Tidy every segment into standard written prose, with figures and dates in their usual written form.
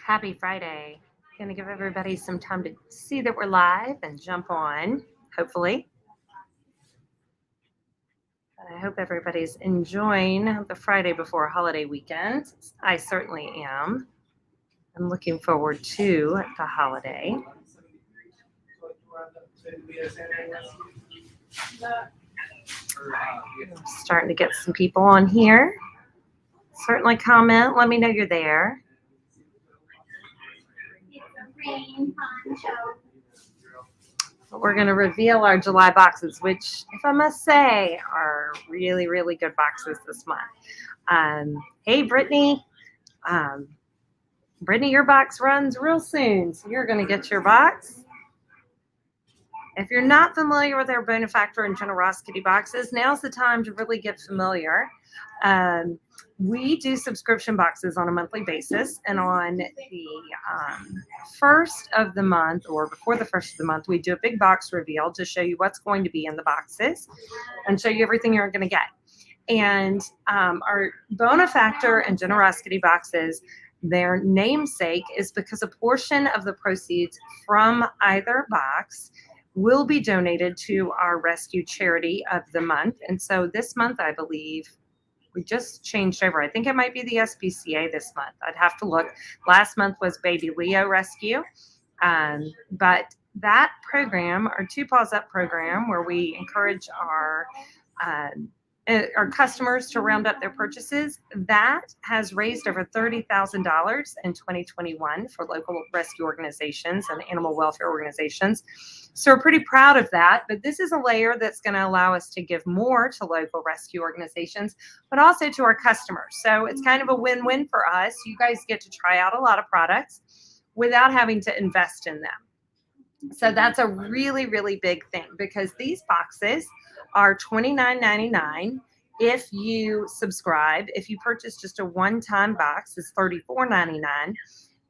Happy Friday. Going to give everybody some time to see that we're live and jump on, hopefully. But I hope everybody's enjoying the Friday before holiday weekend. I certainly am. I'm looking forward to the holiday. I'm starting to get some people on here. Certainly comment. Let me know you're there. We're going to reveal our July boxes, which, if I must say, are really, really good boxes this month. Hey, Brittany. Um, Brittany, your box runs real soon, so you're going to get your box. If you're not familiar with our Bonefactor and Generosity boxes, now's the time to really get familiar. We do subscription boxes on a monthly basis, and on the first of the month, or before the first of the month, we do a big box reveal to show you what's going to be in the boxes and show you everything you're going to get. And our Bonefactor and Generosity boxes, their namesake is because a portion of the proceeds from either box will be donated to our rescue charity of the month. And so this month, I believe, we just changed over. I think it might be the SPCA this month. I'd have to look. Last month was Baby Leo Rescue. But that program, our Two Paws Up program, where we encourage our customers to round up their purchases, that has raised over $30,000 in 2021 for local rescue organizations and animal welfare organizations. So we're pretty proud of that. But this is a layer that's going to allow us to give more to local rescue organizations, but also to our customers. So it's kind of a win-win for us. You guys get to try out a lot of products without having to invest in them. So that's a really, really big thing, because these boxes are $29.99 if you subscribe. If you purchase just a one-time box, it's $34.99.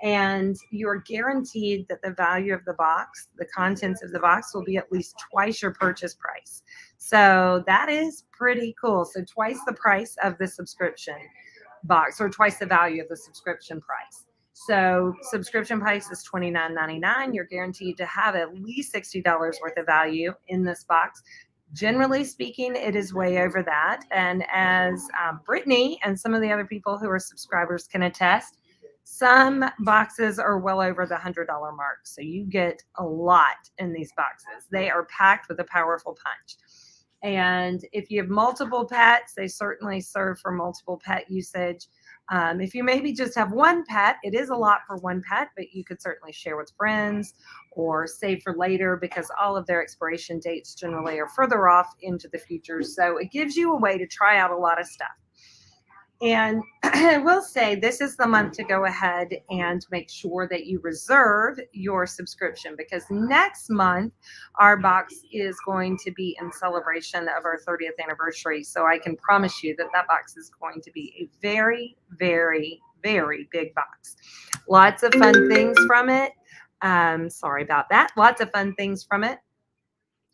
And you're guaranteed that the value of the box, the contents of the box, will be at least twice your purchase price. So that is pretty cool. So twice the price of the subscription box, or twice the value of the subscription price. So subscription price is $29.99. You're guaranteed to have at least $60 worth of value in this box. Generally speaking, it is way over that. And as Brittany and some of the other people who are subscribers can attest, some boxes are well over the $100 mark. So you get a lot in these boxes. They are packed with a powerful punch. And if you have multiple pets, they certainly serve for multiple pet usage. If you maybe just have one pet, it is a lot for one pet, but you could certainly share with friends or save for later, because all of their expiration dates generally are further off into the future. So it gives you a way to try out a lot of stuff. And I will say, this is the month to go ahead and make sure that you reserve your subscription, because next month our box is going to be in celebration of our 30th anniversary. So I can promise you that that box is going to be a very, very, very big box. Lots of fun things from it. Sorry about that. Lots of fun things from it.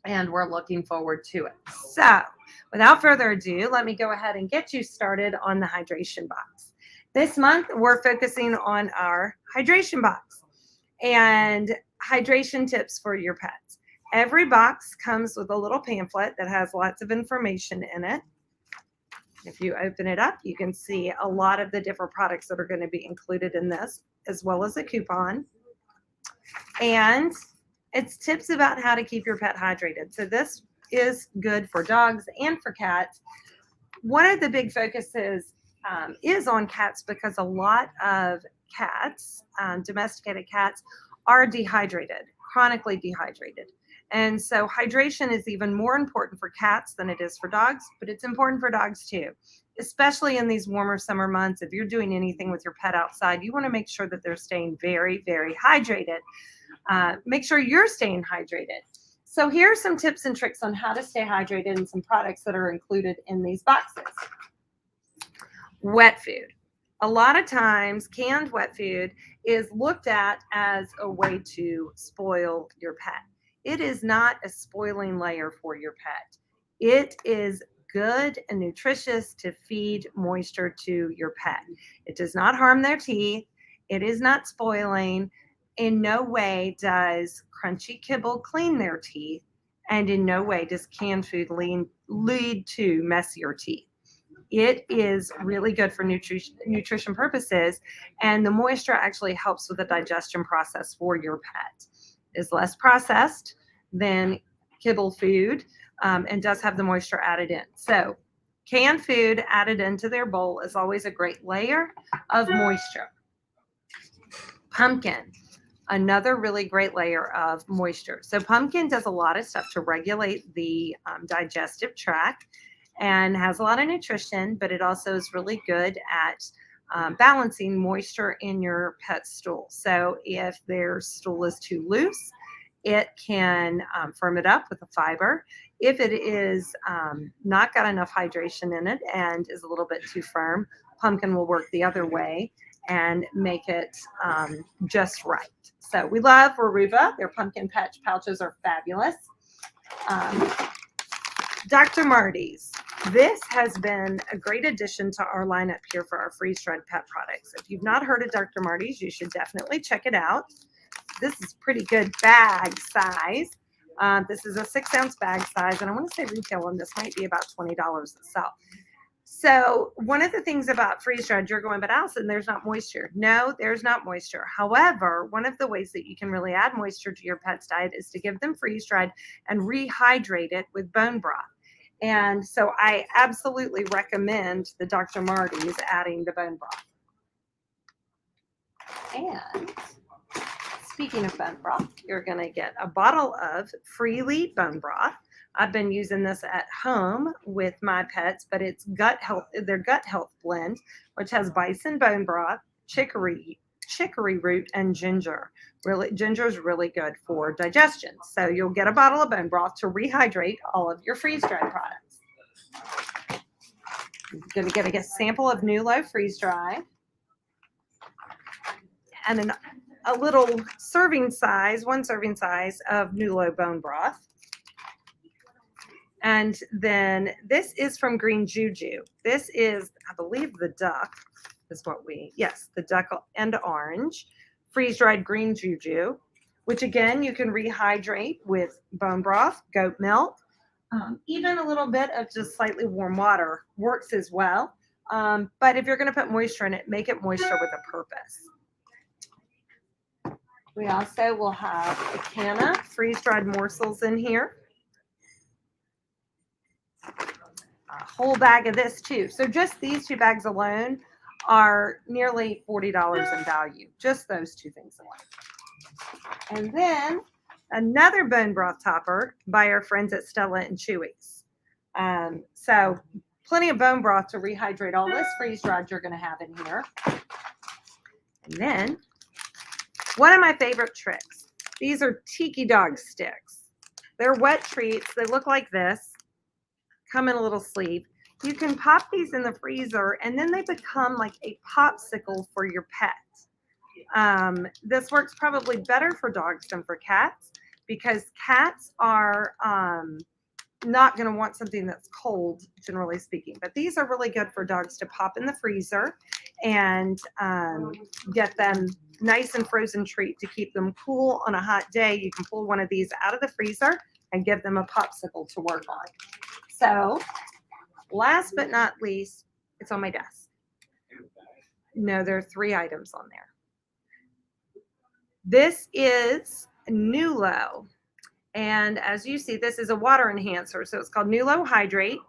And we're looking forward to it. So without further ado, let me go ahead and get you started on the hydration box. This month, we're focusing on our hydration box and hydration tips for your pets. Every box comes with a little pamphlet that has lots of information in it. If you open it up, you can see a lot of the different products that are going to be included in this, as well as a coupon. And it's tips about how to keep your pet hydrated. So this is good for dogs and for cats. One of the big focuses is on cats, because a lot of cats, domesticated cats, are dehydrated, chronically dehydrated. And so hydration is even more important for cats than it is for dogs, but it's important for dogs too, especially in these warmer summer months. If you're doing anything with your pet outside, you want to make sure that they're staying very, very hydrated. Make sure you're staying hydrated. So here are some tips and tricks on how to stay hydrated and some products that are included in these boxes. Wet food. A lot of times canned wet food is looked at as a way to spoil your pet. It is not a spoiling layer for your pet. It is good and nutritious to feed moisture to your pet. It does not harm their teeth. It is not spoiling. In no way does crunchy kibble clean their teeth, and in no way does canned food lead to messier teeth. It is really good for nutrition purposes, and the moisture actually helps with the digestion process for your pet. It's less processed than kibble food, and does have the moisture added in. So canned food added into their bowl is always a great layer of moisture. Pumpkin, another really great layer of moisture. So pumpkin does a lot of stuff to regulate the digestive tract and has a lot of nutrition, but it also is really good at balancing moisture in your pet's stool. So if their stool is too loose, it can firm it up with a fiber. If it is not got enough hydration in it and is a little bit too firm, pumpkin will work the other way and make it just right. So we love Aruba. Their pumpkin patch pouches are fabulous. Dr. Marty's. This has been a great addition to our lineup here for our freeze-dried pet products. If you've not heard of Dr. Marty's, you should definitely check it out. This is pretty good bag size. This is a 6-ounce bag size, and I want to say retail on this might be about $20 itself. So one of the things about freeze-dried, you're going, but Allison, there's not moisture. No, there's not moisture. However, one of the ways that you can really add moisture to your pet's diet is to give them freeze-dried and rehydrate it with bone broth. And so I absolutely recommend the Dr. Marty's adding the bone broth. And speaking of bone broth, you're going to get a bottle of Freely bone broth. I've been using this at home with my pets, but it's their gut health blend, which has bison bone broth, chicory root, and ginger. Ginger is really good for digestion. So you'll get a bottle of bone broth to rehydrate all of your freeze-dried products. You're going to get a sample of Nulo freeze-dried and a little one serving size of Nulo bone broth. And then this is from Green Juju. This is, I believe, the duck is the duck and orange freeze-dried green Juju, which again, you can rehydrate with bone broth, goat milk, even a little bit of just slightly warm water works as well. But if you're going to put moisture in it, make it moisture with a purpose. We also will have a can of freeze-dried morsels in here. A whole bag of this too. So just these 2 bags alone are nearly $40 in value. Just those 2 things alone. And then another bone broth topper by our friends at Stella and Chewy's. So plenty of bone broth to rehydrate all this freeze-dried you're going to have in here. And then one of my favorite tricks. These are Tiki Dog sticks. They're wet treats. They look like this. Come in a little sleeve. You can pop these in the freezer, and then they become like a popsicle for your pet. This works probably better for dogs than for cats because cats are not going to want something that's cold, generally speaking. But these are really good for dogs to pop in the freezer and get them nice and frozen treat to keep them cool on a hot day. You can pull one of these out of the freezer and give them a popsicle to work on. So last but not least, it's on my desk. No, there are 3 items on there. This is Nulo. And as you see, this is a water enhancer. So it's called Nulo Hydrate.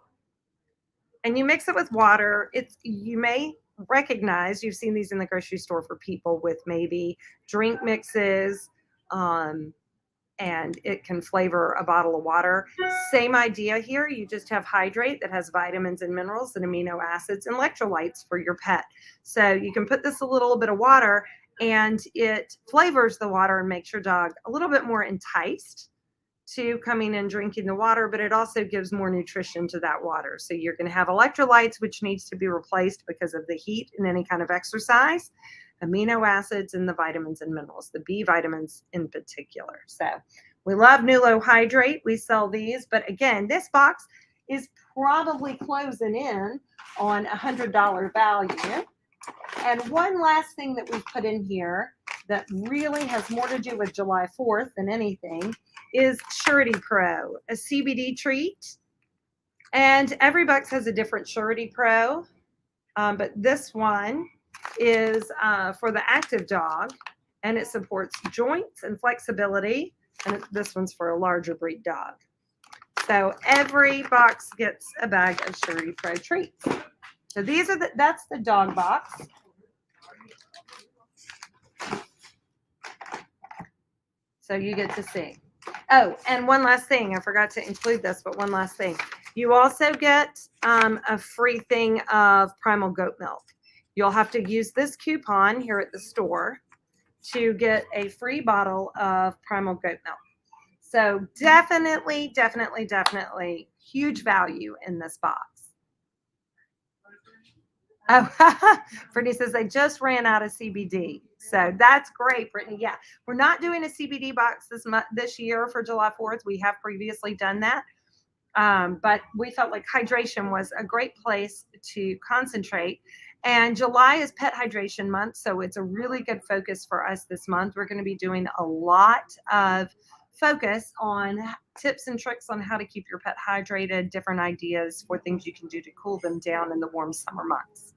And you mix it with water. You may recognize, you've seen these in the grocery store for people with maybe drink mixes, and it can flavor a bottle of water. Same idea here. You just have hydrate that has vitamins and minerals and amino acids and electrolytes for your pet. So you can put this a little bit of water and it flavors the water and makes your dog a little bit more enticed to coming and drinking the water, but it also gives more nutrition to that water. So you're going to have electrolytes, which needs to be replaced because of the heat and any kind of exercise, amino acids, and the vitamins and minerals, the B vitamins in particular. So we love Nulo Hydrate. We sell these, but again, this box is probably closing in on $100 value. And one last thing that we've put in here that really has more to do with July 4th than anything is Surety Pro, a CBD treat. And every box has a different Surety Pro, but this one is for the active dog, and it supports joints and flexibility. And this one's for a larger breed dog. So every box gets a bag of Surety Pro treats. So that's the dog box. So you get to see. Oh, and one last thing. I forgot to include this, but one last thing. You also get a free thing of Primal Goat Milk. You'll have to use this coupon here at the store to get a free bottle of Primal Goat Milk. So definitely, definitely, definitely huge value in this box. Oh, Brittany says they just ran out of CBD. So that's great, Brittany. Yeah, we're not doing a CBD box this year for July 4th. We have previously done that. But we felt like hydration was a great place to concentrate. And July is Pet Hydration Month, so it's a really good focus for us this month. We're going to be doing a lot of focus on tips and tricks on how to keep your pet hydrated, different ideas for things you can do to cool them down in the warm summer months.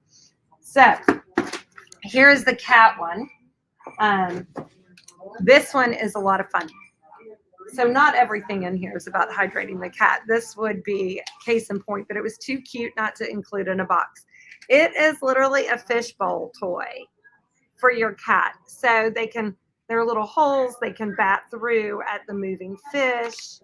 So here's the cat one. This one is a lot of fun. So not everything in here is about hydrating the cat. This would be case in point, but it was too cute not to include in a box. It is literally a fishbowl toy for your cat. So there are little holes they can bat through at the moving fish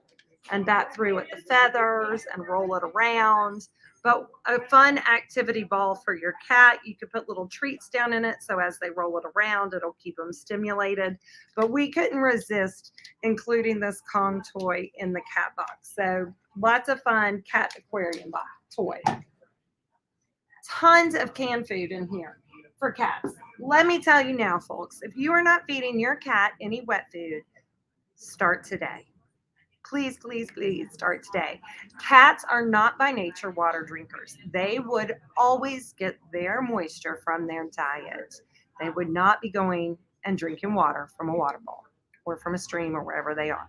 and bat through at the feathers and roll it around. But a fun activity ball for your cat. You could put little treats down in it, so as they roll it around, it'll keep them stimulated. But we couldn't resist including this Kong toy in the cat box. So lots of fun cat aquarium box toy. Tons of canned food in here for cats. Let me tell you now, folks, if you are not feeding your cat any wet food, start today. Please, please, please start today. Cats are not by nature water drinkers. They would always get their moisture from their diet. They would not be going and drinking water from a water bowl or from a stream or wherever they are.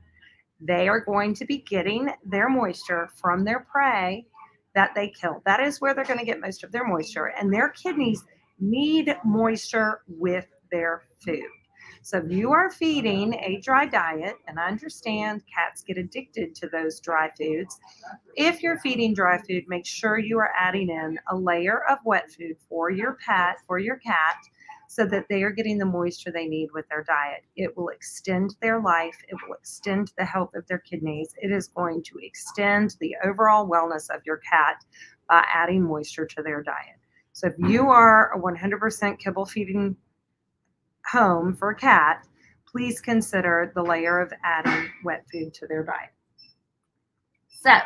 They are going to be getting their moisture from their prey that they kill. That is where they're going to get most of their moisture. And their kidneys need moisture with their food. So if you are feeding a dry diet, and I understand cats get addicted to those dry foods, if you're feeding dry food, make sure you are adding in a layer of wet food for your pet, for your cat, so that they are getting the moisture they need with their diet. It will extend their life. It will extend the health of their kidneys. It is going to extend the overall wellness of your cat by adding moisture to their diet. So if you are a 100% kibble feeding home for a cat, please consider the layer of adding wet food to their diet. So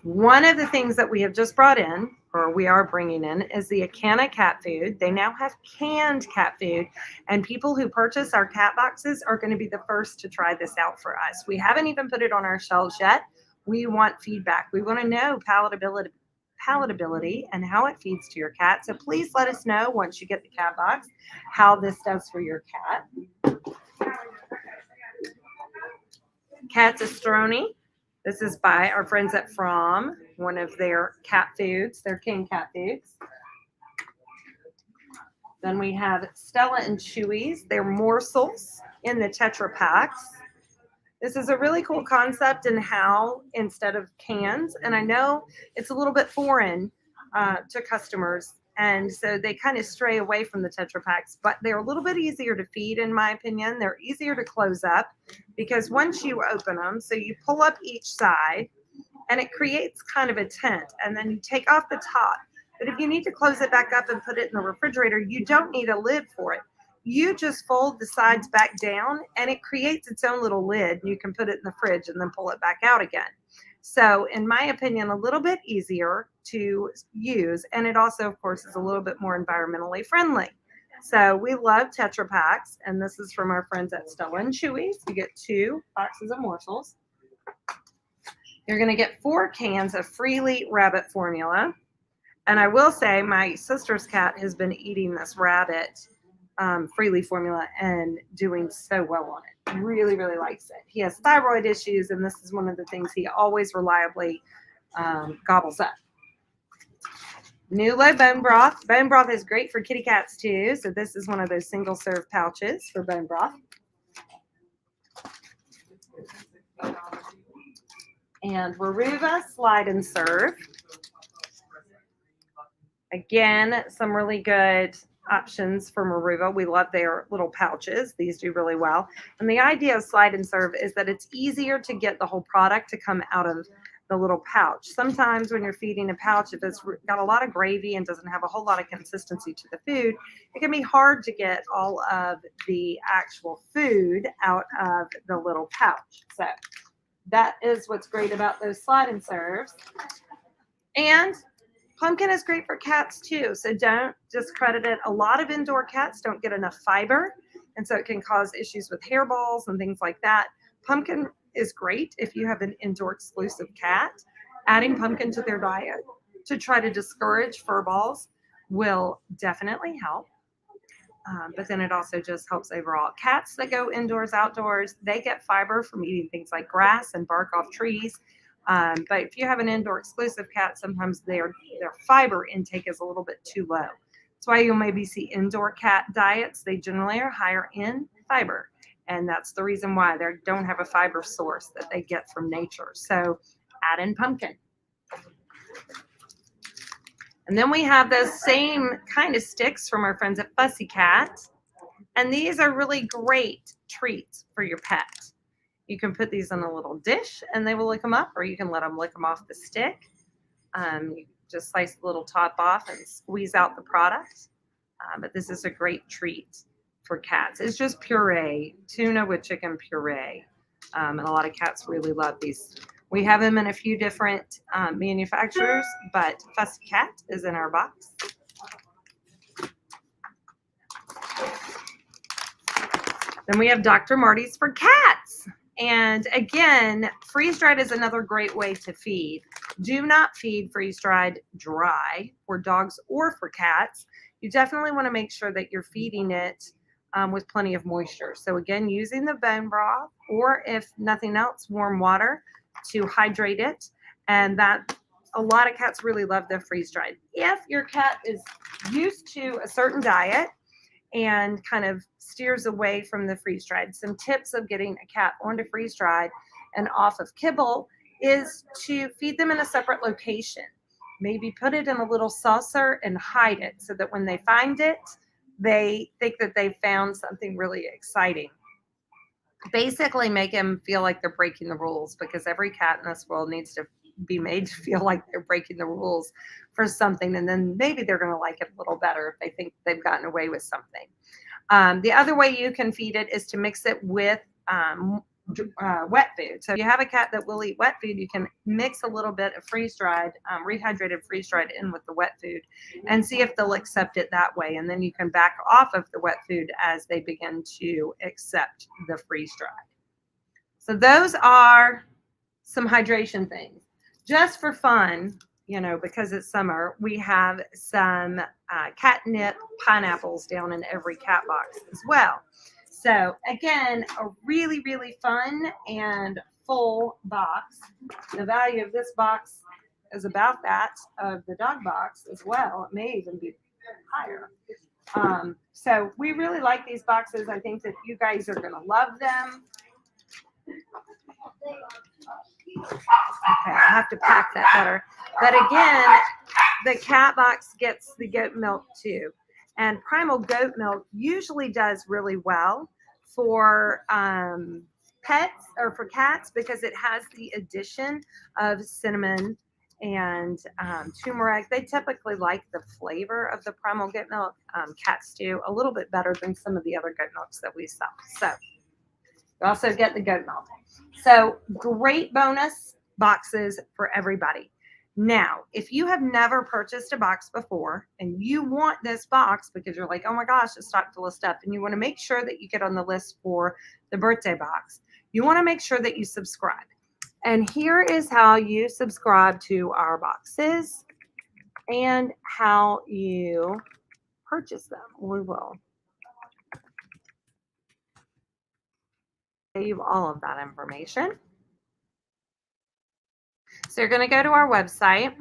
one of the things that we have just brought in, or we are bringing in, is the Acana cat food. They now have canned cat food, and people who purchase our cat boxes are going to be the first to try this out for us. We haven't even put it on our shelves yet. We want feedback. We want to know palatability and how it feeds to your cat. So please let us know once you get the cat box how this does for your cat. Catsastroni. This is by our friends at From, one of their cat foods, their king cat foods. Then we have Stella and Chewy's, their morsels in the Tetra Packs. This is a really cool concept in how, instead of cans, and I know it's a little bit foreign to customers, and so they kind of stray away from the Tetra Packs, but they're a little bit easier to feed, in my opinion. They're easier to close up because once you open them, so you pull up each side, and it creates kind of a tent, and then you take off the top. But if you need to close it back up and put it in the refrigerator, you don't need a lid for it. You just fold the sides back down and it creates its own little lid. You can put it in the fridge and then pull it back out again. So in my opinion, a little bit easier to use. And it also, of course, is a little bit more environmentally friendly. So we love Tetra Packs, and this is from our friends at Stella and Chewy's. You get 2 boxes of morsels. You're going to get 4 cans of Freely rabbit formula. And I will say my sister's cat has been eating this rabbit freely formula and doing so well on it. Really, really likes it. He has thyroid issues, and this is one of the things he always reliably gobbles up. New low bone broth. Bone broth is great for kitty cats too. So this is one of those single serve pouches for bone broth. And Weruva slide and serve. Again, some really good options for Weruva. We love their little pouches. These do really well. And the idea of slide and serve is that it's easier to get the whole product to come out of the little pouch. Sometimes when you're feeding a pouch, if it's got a lot of gravy and doesn't have a whole lot of consistency to the food, it can be hard to get all of the actual food out of the little pouch. So that is what's great about those slide and serves. And pumpkin is great for cats too, so don't discredit it. A lot of indoor cats don't get enough fiber, and so it can cause issues with hairballs and things like that. Pumpkin is great if you have an indoor exclusive cat. Adding pumpkin to their diet to try to discourage fur balls will definitely help. But then it also just helps overall. Cats that go indoors, outdoors, they get fiber from eating things like grass and bark off trees. But if you have an indoor exclusive cat, sometimes their fiber intake is a little bit too low. That's why you'll maybe see indoor cat diets. They generally are higher in fiber. And that's the reason why they don't have a fiber source that they get from nature. So add in pumpkin. And then we have those same kind of sticks from our friends at Fussy Cat. And these are really great treats for your pet. You can put these in a little dish and they will lick them up, or you can let them lick them off the stick. You just slice the little top off and squeeze out the product. But this is a great treat for cats. It's just puree, tuna with chicken puree. And a lot of cats really love these. We have them in a few different manufacturers, but Fussy Cat is in our box. Then we have Dr. Marty's for cats. And again, freeze-dried is another great way to feed. Do not feed freeze-dried dry for dogs or for cats. You definitely want to make sure that you're feeding it with plenty of moisture. So again, using the bone broth, or if nothing else, warm water to hydrate it. And that a lot of cats really love the freeze-dried. If your cat is used to a certain diet and kind of steers away from the freeze-dried, some tips of getting a cat onto freeze-dried and off of kibble is to feed them in a separate location. Maybe put it in a little saucer and hide it so that when they find it, they think that they found something really exciting. Basically make them feel like they're breaking the rules, because every cat in this world needs to be made to feel like they're breaking the rules for something, and then maybe they're going to like it a little better if they think they've gotten away with something. The other way you can feed it is to mix it with wet food. So if you have a cat that will eat wet food, you can mix a little bit of freeze-dried, rehydrated freeze-dried in with the wet food and see if they'll accept it that way. And then you can back off of the wet food as they begin to accept the freeze-dried. So those are some hydration things. Just for fun, you know, because it's summer, we have some catnip pineapples down in every cat box as well. So again, a really, really fun and full box. The value of this box is about that of the dog box as well. It may even be higher. So we really like these boxes. I think that you guys are going to love them. Okay, I have to pack that better. But again, the cat box gets the goat milk too. And Primal Goat Milk usually does really well for pets or for cats because it has the addition of cinnamon and turmeric. They typically like the flavor of the Primal Goat Milk. Cats do a little bit better than some of the other goat milks that we sell. So you also get the goat milk. So great bonus boxes for everybody. Now, if you have never purchased a box before and you want this box because you're like, oh my gosh, it's stocked full of stuff, and you want to make sure that you get on the list for the birthday box, you want to make sure that you subscribe. And here is how you subscribe to our boxes. and how you purchase them. We will give you all of that information. So you're going to go to our website.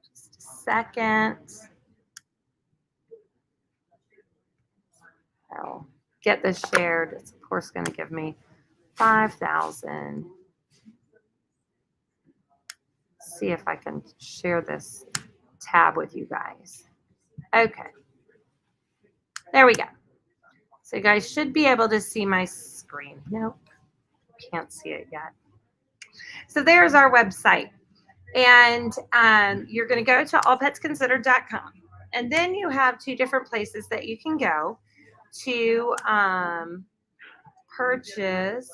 Just a second. I'll get this shared. It's of course going to give me 5,000. See if I can share this tab with you guys. Okay. There we go. So you guys should be able to see my screen. Nope, can't see it yet. So there's our website. And you're going to go to allpetsconsidered.com. And then you have two different places that you can go to purchase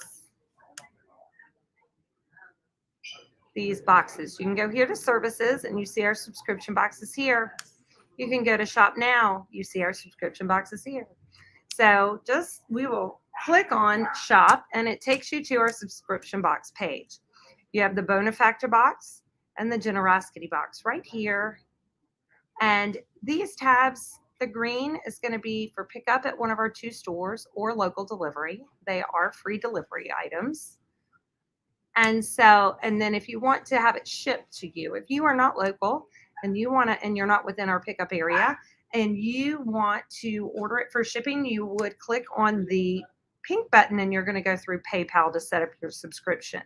these boxes. You can go here to services and you see our subscription boxes here. You can go to shop now. You see our subscription boxes here. So we will click on shop and it takes you to our subscription box page. You have the Bonefactor box and the generosity box right here. And these tabs, the green is going to be for pickup at one of our 2 stores or local delivery. They are free delivery items. And then if you want to have it shipped to you, if you are not local and you're not within our pickup area and you want to order it for shipping, you would click on the pink button and you're going to go through PayPal to set up your subscription.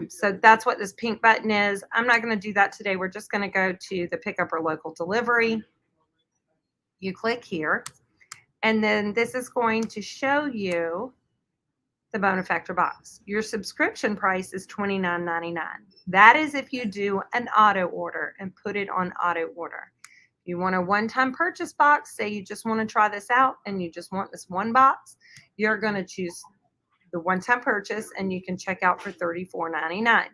So that's what this pink button is. I'm not going to do that today. We're just going to go to the pickup or local delivery. You click here, and then this is going to show you the Bonefactor box. Your subscription price is $29.99. That is if you do an auto order and put it on auto order. You want a one-time purchase box, say you just want to try this out and you just want this one box, you're going to choose the one-time purchase and you can check out for $34.99.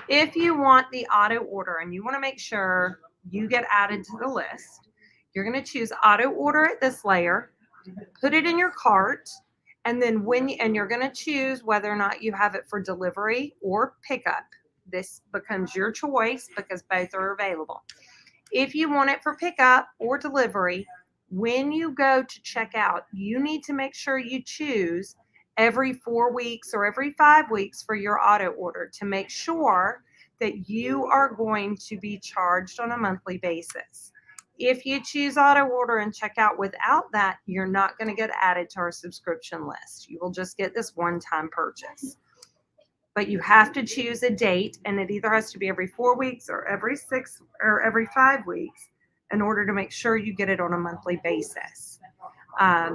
If you want the auto order and you want to make sure you get added to the list, you're going to choose auto order at this layer, put it in your cart, and then you're going to choose whether or not you have it for delivery or pickup. This becomes your choice because both are available. If you want it for pickup or delivery, when you go to check out, you need to make sure you choose every 4 weeks or every 5 weeks for your auto order to make sure that you are going to be charged on a monthly basis. If you choose auto order and check out without that, you're not going to get added to our subscription list. You will just get this one-time purchase. But you have to choose a date, and it either has to be every 4 weeks or every 6 or every 5 weeks in order to make sure you get it on a monthly basis.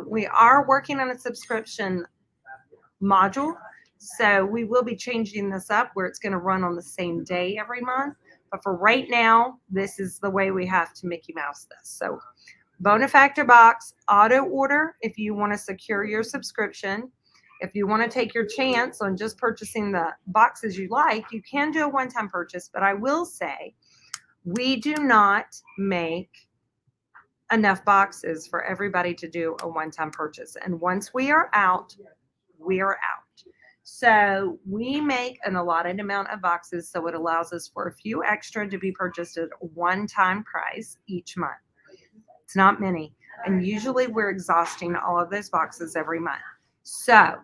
We are working on a subscription module, so we will be changing this up where it's going to run on the same day every month. But for right now, this is the way we have to Mickey Mouse this. So Bonefactor box, auto order if you want to secure your subscription. If you want to take your chance on just purchasing the boxes you like, you can do a one-time purchase. But I will say, we do not make enough boxes for everybody to do a one-time purchase. And once we are out, we are out. So we make an allotted amount of boxes, so it allows us for a few extra to be purchased at a one-time price each month. It's not many. And usually we're exhausting all of those boxes every month. So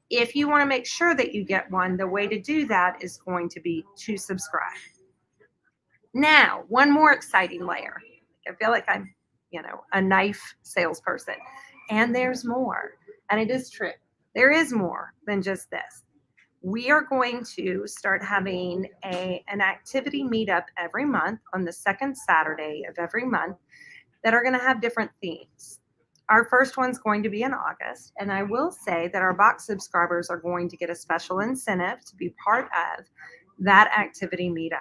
if you want to make sure that you get one, the way to do that is going to be to subscribe. Now, one more exciting layer. I feel like I'm, a knife salesperson. And there's more. And it is true. There is more than just this. We are going to start having an activity meetup every month on the second Saturday of every month that are going to have different themes. Our first one's going to be in August, and I will say that our box subscribers are going to get a special incentive to be part of that activity meetup.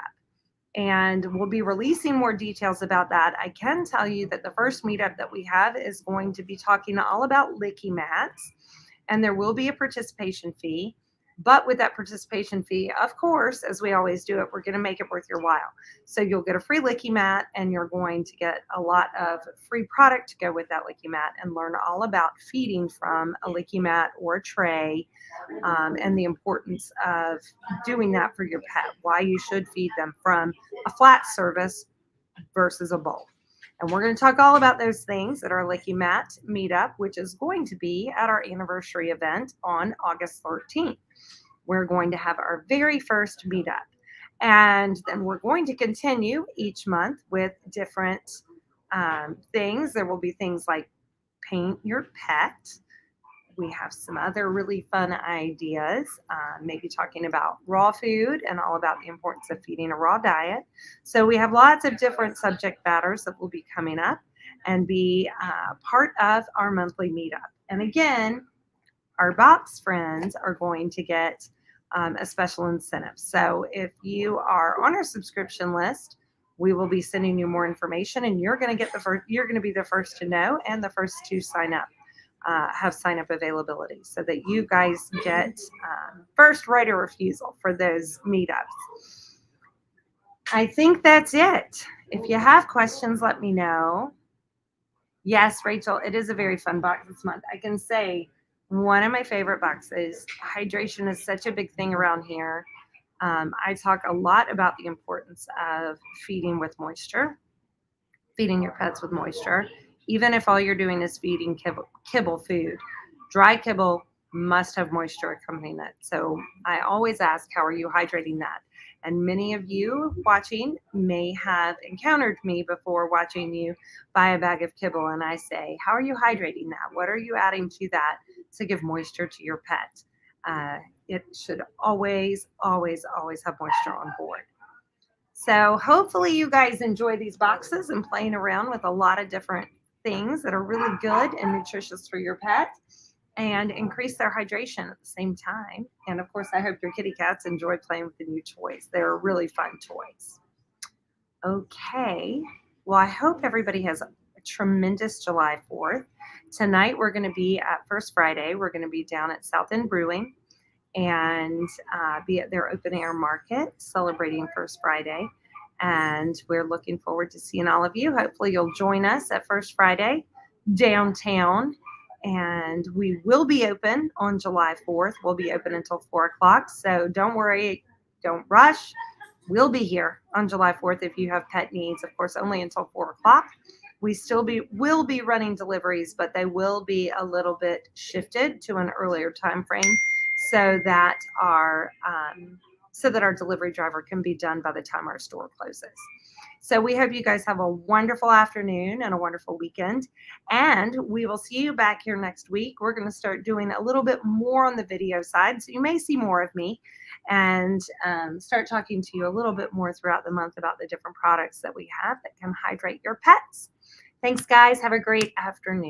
And we'll be releasing more details about that. I can tell you that the first meetup that we have is going to be talking all about licky mats, and there will be a participation fee. But with that participation fee, of course, as we always do it, we're going to make it worth your while. So you'll get a free licky mat, and you're going to get a lot of free product to go with that licky mat, and learn all about feeding from a licky mat or a tray, and the importance of doing that for your pet, why you should feed them from a flat surface versus a bowl. And we're going to talk all about those things at our Licky Mat meetup, which is going to be at our anniversary event on August 13th. We're going to have our very first meetup. And then we're going to continue each month with different things. There will be things like paint your pet. We have some other really fun ideas, maybe talking about raw food and all about the importance of feeding a raw diet. So we have lots of different subject matters that will be coming up and be part of our monthly meetup. And again, our box friends are going to get a special incentive. So if you are on our subscription list, we will be sending you more information, and you're going to get the first. You're going to be the first to know and the first to sign up. Have sign up availability so that you guys get first right of refusal for those meetups. I think that's it. If you have questions, let me know. Yes, Rachel, it is a very fun box this month. I can say one of my favorite boxes. Hydration is such a big thing around here. I talk a lot about the importance of feeding with moisture, feeding your pets with moisture, even if all you're doing is feeding kibble food. Dry kibble must have moisture accompanying it. So I always ask, how are you hydrating that? And many of you watching may have encountered me before watching you buy a bag of kibble. And I say, how are you hydrating that? What are you adding to that to give moisture to your pet? It should always, always, always have moisture on board. So hopefully you guys enjoy these boxes and playing around with a lot of different things that are really good and nutritious for your pet and increase their hydration at the same time. And of course, I hope your kitty cats enjoy playing with the new toys. They're really fun toys. Okay. Well, I hope everybody has a tremendous July 4th. Tonight, we're going to be at First Friday. We're going to be down at South End Brewing and be at their open air market celebrating First Friday. And we're looking forward to seeing all of you. Hopefully you'll join us at First Friday downtown. And we will be open on July 4th. We'll be open until 4 o'clock. So don't worry, don't rush. We'll be here on July 4th if you have pet needs, of course, only until 4 o'clock. We will be running deliveries, but they will be a little bit shifted to an earlier time frame so that our delivery driver can be done by the time our store closes. So we hope you guys have a wonderful afternoon and a wonderful weekend. And we will see you back here next week. We're going to start doing a little bit more on the video side. So you may see more of me and start talking to you a little bit more throughout the month about the different products that we have that can hydrate your pets. Thanks, guys. Have a great afternoon.